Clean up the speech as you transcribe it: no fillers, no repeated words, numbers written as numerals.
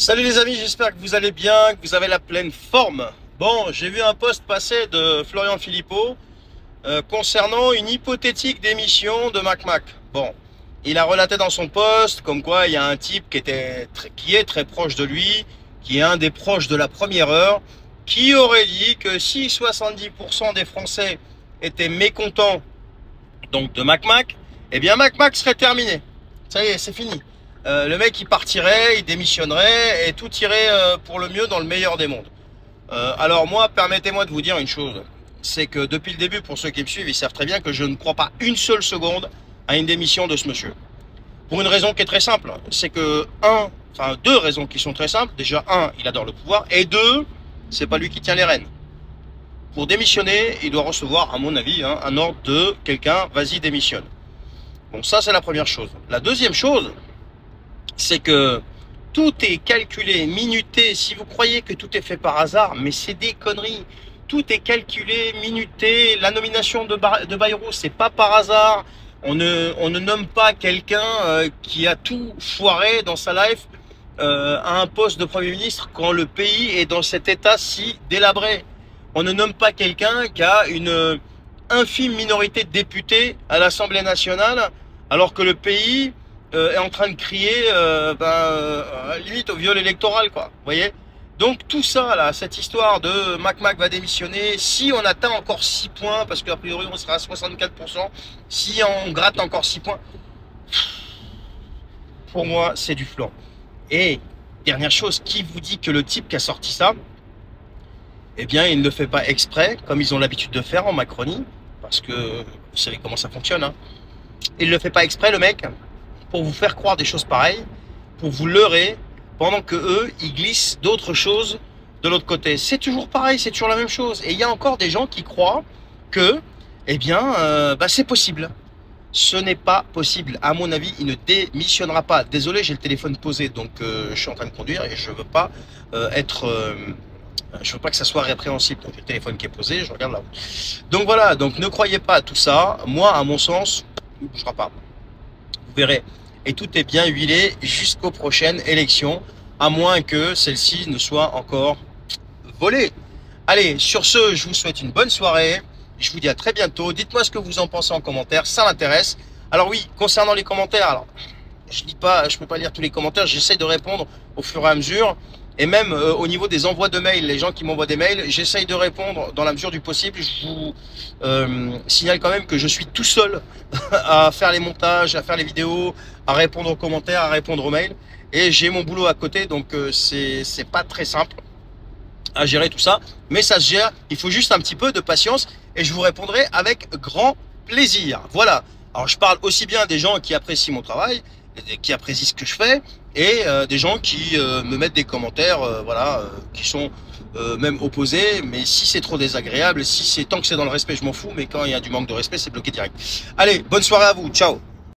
Salut les amis, j'espère que vous allez bien, que vous avez la pleine forme. Bon, j'ai vu un post passer de Florian Philippot concernant une hypothétique démission de MacMac. Bon, il a relaté dans son post comme quoi il y a un type qui est très proche de lui, qui est un des proches de la première heure, qui aurait dit que si 70% des Français étaient mécontents donc de MacMac, eh bien MacMac serait terminé. Ça y est, c'est fini. Le mec il partirait, il démissionnerait et tout irait pour le mieux dans le meilleur des mondes. Alors moi, permettez-moi de vous dire une chose, c'est que depuis le début, pour ceux qui me suivent, ils savent très bien que je ne crois pas une seule seconde à une démission de ce monsieur. Pour une raison qui est très simple, c'est que deux raisons qui sont très simples. Déjà, il adore le pouvoir, et deux, c'est pas lui qui tient les rênes. Pour démissionner, il doit recevoir, à mon avis, un ordre de quelqu'un, vas-y démissionne. Bon, ça c'est la première chose. La deuxième chose, c'est que tout est calculé, minuté. Si vous croyez que tout est fait par hasard, mais c'est des conneries. Tout est calculé, minuté. La nomination de Bayrou, c'est pas par hasard. On ne nomme pas quelqu'un qui a tout foiré dans sa life à un poste de Premier ministre quand le pays est dans cet état si délabré. On ne nomme pas quelqu'un qui a une infime minorité de députés à l'Assemblée nationale alors que le pays est en train de crier limite au viol électoral, quoi. Vous voyez? Donc tout ça là, cette histoire de MacMac va démissionner, si on atteint encore 6 points, parce qu'a priori on sera à 64%, si on gratte encore 6 points, pour moi c'est du flan. Et dernière chose, qui vous dit que le type qui a sorti ça, eh bien il ne le fait pas exprès, comme ils ont l'habitude de faire en Macronie, parce que vous savez comment ça fonctionne, hein. Il ne le fait pas exprès, le mec, pour vous faire croire des choses pareilles, pour vous leurrer, pendant que eux, ils glissent d'autres choses de l'autre côté. C'est toujours pareil, c'est toujours la même chose. Et il y a encore des gens qui croient que, eh bien, c'est possible. Ce n'est pas possible. À mon avis, il ne démissionnera pas. Désolé, j'ai le téléphone posé, donc je suis en train de conduire et je veux pas je veux pas que ça soit répréhensible. Donc le téléphone qui est posé, je regarde là. Donc voilà, donc ne croyez pas à tout ça. Moi, à mon sens, il ne bougera pas. Vous verrez. Et tout est bien huilé jusqu'aux prochaines élections, à moins que celle-ci ne soit encore volée. Allez, sur ce, je vous souhaite une bonne soirée. Je vous dis à très bientôt. Dites-moi ce que vous en pensez en commentaire, ça m'intéresse. Alors oui, concernant les commentaires, alors je peux pas lire tous les commentaires, j'essaie de répondre au fur et à mesure. Et même au niveau des envois de mails, les gens qui m'envoient des mails, j'essaye de répondre dans la mesure du possible. Je vous signale quand même que je suis tout seul à faire les montages, à faire les vidéos, à répondre aux commentaires, à répondre aux mails. Et j'ai mon boulot à côté, donc c'est pas très simple à gérer tout ça. Mais ça se gère, il faut juste un petit peu de patience et je vous répondrai avec grand plaisir. Voilà, alors je parle aussi bien des gens qui apprécient mon travail, qui apprécient ce que je fais, et des gens qui me mettent des commentaires qui sont même opposés. Mais si c'est trop désagréable, tant que c'est dans le respect, je m'en fous, mais quand il y a du manque de respect, c'est bloqué direct. Allez, bonne soirée à vous, ciao.